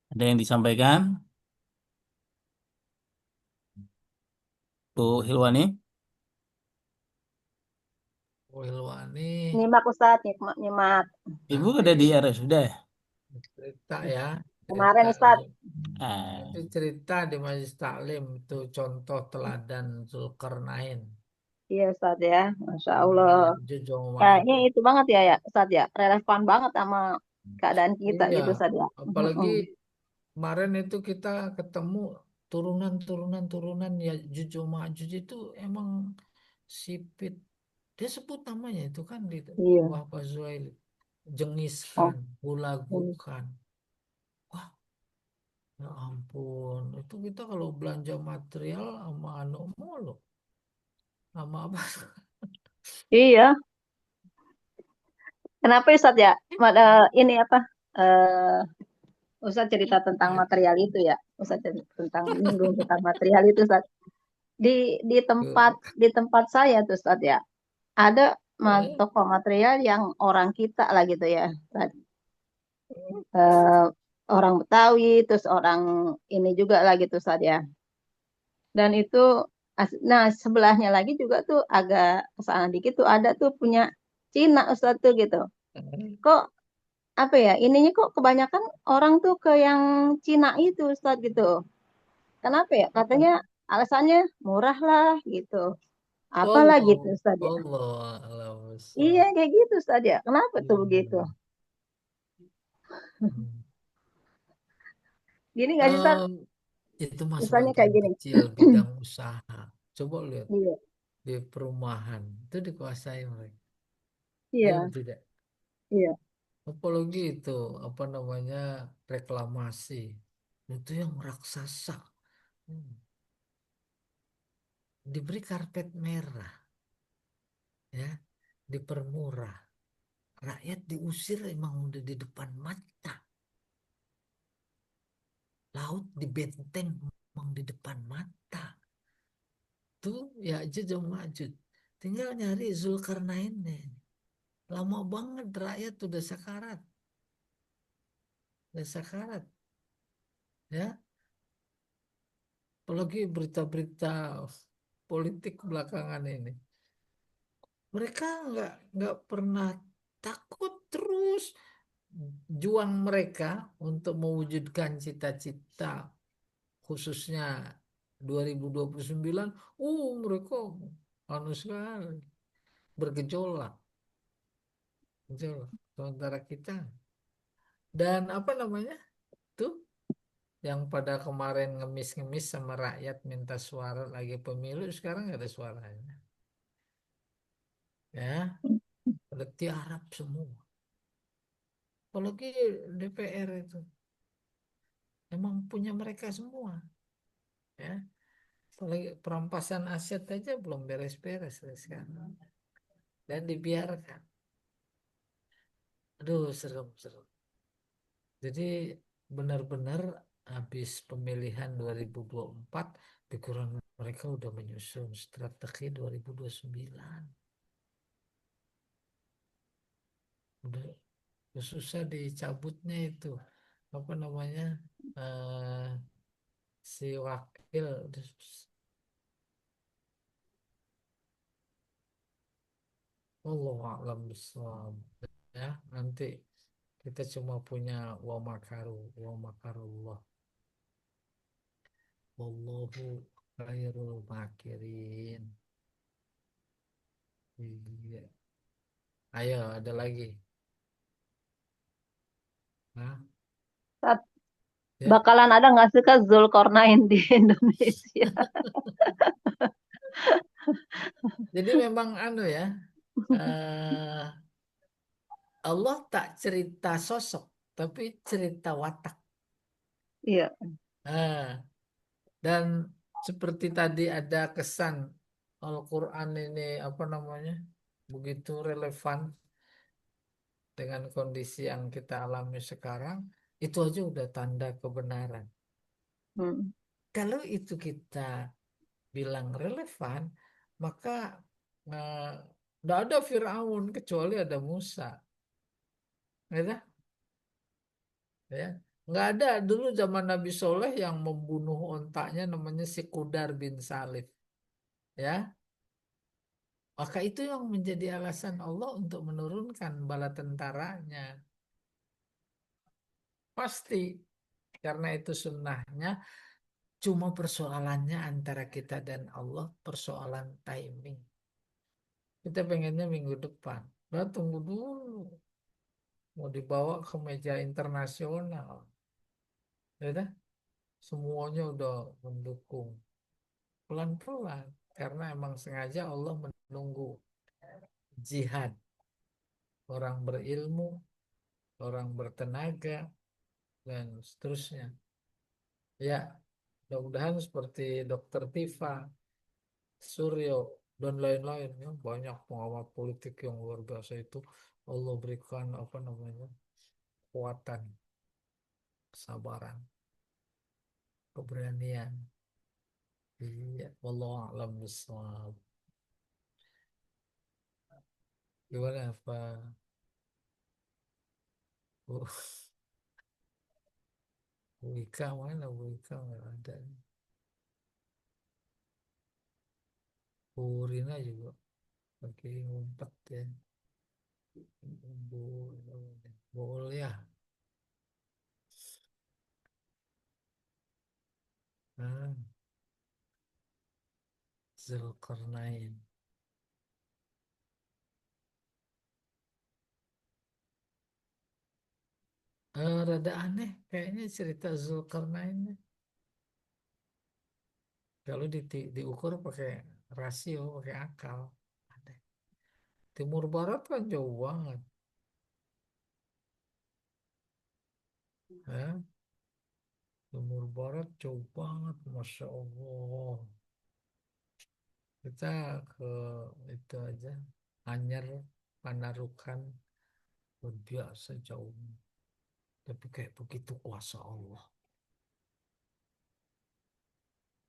Ada yang disampaikan, Bu Hilwani? Wilwani Nyimak Ustadz, nyimak, nyimak. Ibu nanti ada di RSUD? cerita ya. Cerita. Kemarin Ustadz. Nanti Ah, cerita di Majelis Taklim itu contoh teladan Zulkarnain. Iya Ustadz ya, Masya Sama Allah. Ya'juj wa Kayaknya Ma'juj. itu banget ya, ya Ustadz ya. Relevan banget sama keadaan kita Iya, gitu Ustadz ya. apalagi kemarin itu kita ketemu turunan Ya'juj wa Ma'juj itu emang sipit. Dia sebut namanya itu kan di Iya. Wahba Zuhaili. Oh, Jengiskan, iya. Hulagukan. Wah, ya ampun. Itu kita kalau belanja material sama anu mulu. Sama apa? Iya. Kenapa Ustadz ya? Ini apa? eh Ustadz cerita tentang Iya. material itu ya. Ustadz cerita tentang menyinggung tentang material itu Ustadz. Di tempat saya tuh Ustadz ya. Ada toko material yang orang kita lah gitu ya. Ustadz. Eh, Orang Betawi, terus orang ini juga lah gitu Ustadz ya. Dan itu, nah sebelahnya lagi juga tuh agak kesana dikit tuh ada tuh punya Cina Ustadz tuh gitu. Kok apa ya ininya kok kebanyakan orang tuh ke yang Cina itu Ustadz gitu. Kenapa ya? Katanya alasannya murah lah gitu. Apalah gitu Allah, Ustadz ya. Allah, Iya Allah. kayak gitu Ustadz ya. Kenapa tuh begitu? Gini nggak sih Ustadz? Em, itu mah Misalnya kayak sebagian gini. kecil bidang usaha. Coba lihat Iya, di perumahan itu dikuasai mereka. Ya iya, tidak. iya. Apalagi itu apa namanya reklamasi itu yang raksasa. Hmm. Diberi karpet merah, ya, dipermurah. Rakyat diusir emang udah di depan mata. Laut dibenteng memang di depan mata. Tuh Ya'juj sama Ma'juj. Tinggal nyari Zulkarnainnya. Lama banget rakyat udah sakarat. Udah sakarat. Ya, apalagi berita-berita politik belakangan ini. Mereka nggak pernah takut, terus juang mereka untuk mewujudkan cita-cita khususnya 2029. Mereka anu sekali bergejolak, gejolak. Sementara kita dan apa namanya tuh yang pada kemarin ngemis-ngemis sama rakyat minta suara lagi pemilu, sekarang nggak ada suaranya, ya udah tiarap semua. Apalagi DPR itu emang punya mereka semua, ya. Apalagi perampasan aset aja belum beres-beres sekarang dan dibiarkan. Aduh, serem-serem. Jadi benar-benar habis pemilihan 2024, pikiran mereka udah menyusun strategi 2029. Udah susah dicabutnya itu apa namanya, eh, si wakil udah Allah alam bisawab. Ya, nanti kita cuma punya wa makarullah wallahu khairul makirin. Iya. Ayo ada lagi. Nah, Tat, ya. bakalan ada nggak sih Kak Zulkarnain di Indonesia? Jadi memang anu ya, eh, Allah tak cerita sosok, tapi cerita watak. Iya. Nah, dan seperti tadi ada kesan Al-Quran ini apa namanya, begitu relevan dengan kondisi yang kita alami sekarang, itu aja udah tanda kebenaran. Hmm. Kalau itu kita bilang relevan, maka nggak ada Firaun kecuali ada Musa, ya, ya. Nggak ada dulu zaman Nabi Soleh yang membunuh ontaknya namanya si Kudar bin Salif, ya. Maka itu yang menjadi alasan Allah untuk menurunkan bala tentaranya. Pasti karena itu sunnahnya. Cuma persoalannya antara kita dan Allah persoalan timing. Kita pengennya minggu depan. Nah, tunggu dulu. Mau dibawa ke meja internasional. Ya dah, semuanya udah mendukung. Pelan-pelan. Karena emang sengaja Allah menunggu jihad. Orang berilmu, orang bertenaga, dan seterusnya. Ya, mudah-mudahan seperti Dokter Tifa, Suryo, dan lain-lain, ya. Banyak pengamat politik yang luar biasa itu Allah berikan apa namanya kekuatan, kesabaran, keberanian. Iya, wallahu a'lam bishawab. Gimana apa Bu Bu Ika, mana Bu Ika, nggak ada. Bu Rina juga lagi ngumpet ya. Bu boleh ya. Nah, Zulkarnain. Rada aneh kayaknya cerita Zulkarnain. Kalau diukur pakai rasio, pakai akal. Aneh. Timur Barat kan jauh banget. Ya. Timur Barat jauh banget, Masya Allah. Kita ke itu aja, Anyer, Panarukan, luar biasa jauh. Tapi kayak begitu kuasa Allah.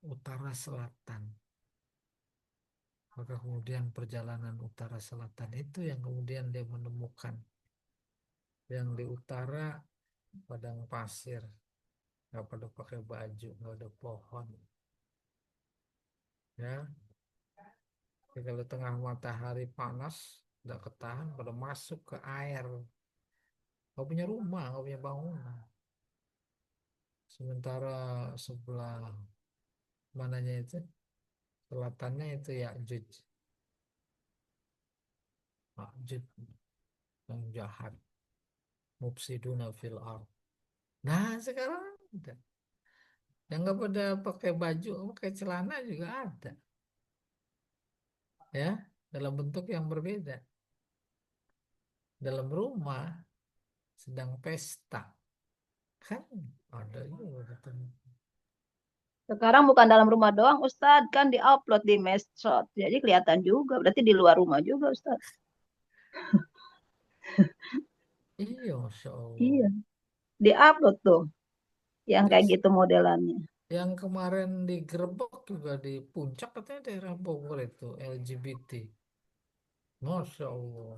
utara selatan. Maka kemudian perjalanan utara selatan itu yang kemudian dia menemukan yang di utara padang pasir, nggak pada pakai baju, nggak ada pohon, ya. Jadi kalau tengah matahari panas, nggak ketahan, pada masuk ke air, nggak punya rumah, nggak punya bangunan. Sementara sebelah mananya itu, selatannya itu Ya'juj, Ma'juj yang jahat, mufsiduna fil ard. Nah sekarang ada. Yang nggak pada pakai baju, pakai celana juga ada, ya, dalam bentuk yang berbeda. Dalam rumah sedang pesta, kan ada juga ketemu. Sekarang bukan dalam rumah doang, Ustadz, kan diupload di medsos. Jadi kelihatan juga, berarti di luar rumah juga, Ustadz. Iya, Masya Allah. Iya, diupload tuh, yang kayak Terus gitu modelannya. yang kemarin digerebek juga di puncak katanya daerah Bogor itu LGBT. Masya Allah.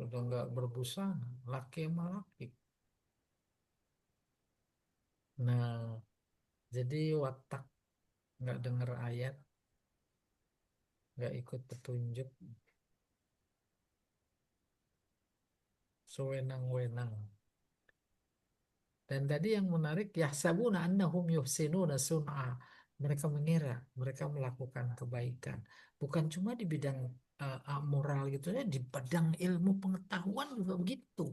Udah nggak berbusana, laki sama laki. Nah, jadi watak nggak dengar ayat, nggak ikut petunjuk, sewenang-wenang. Dan tadi yang menarik, yahsabuna annahum yuhsinuna sun'a. Mereka mengira mereka melakukan kebaikan. Bukan cuma di bidang moral gitu ya, di bidang ilmu pengetahuan juga begitu.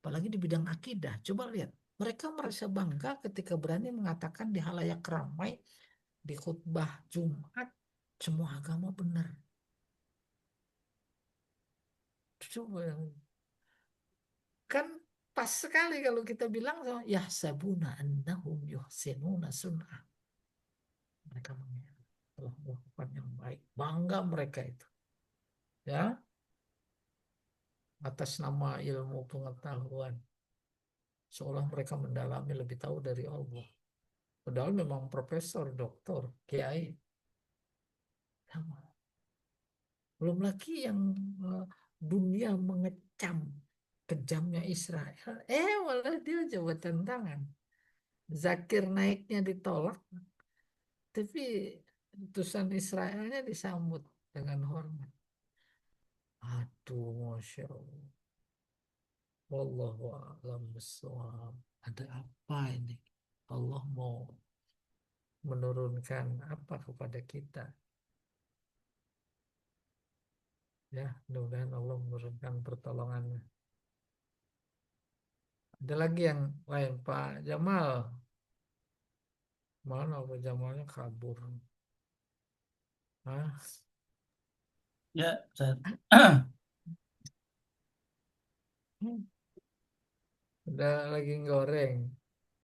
Apalagi di bidang akidah. Coba lihat, mereka merasa bangga ketika berani mengatakan di halayak ramai, di khutbah Jumat, semua agama benar. Coba kan pas sekali kalau kita bilang yahsabuna annahum yuhsinuna sun'a. Mereka mengira telah melakukan yang baik, bangga mereka itu, ya, atas nama ilmu pengetahuan, seolah mereka mendalami lebih tahu dari Allah, padahal memang profesor, doktor, kiai, sama. Belum lagi yang dunia mengecam kejamnya Israel, malah dia coba tantangan, Zakir Naiknya ditolak, tapi utusan Israelnya disambut dengan hormat. Aduh, Masya Allah. Wallahu a'lam bishawab. Ada apa ini? Allah mau menurunkan apa kepada kita? Ya, mudah-mudahan Allah menurunkan pertolongannya. Ada lagi yang lain, Pak Jamal. Mana Pak Jamalnya kabur? Hah? Ya, Ustaz. Udah lagi goreng.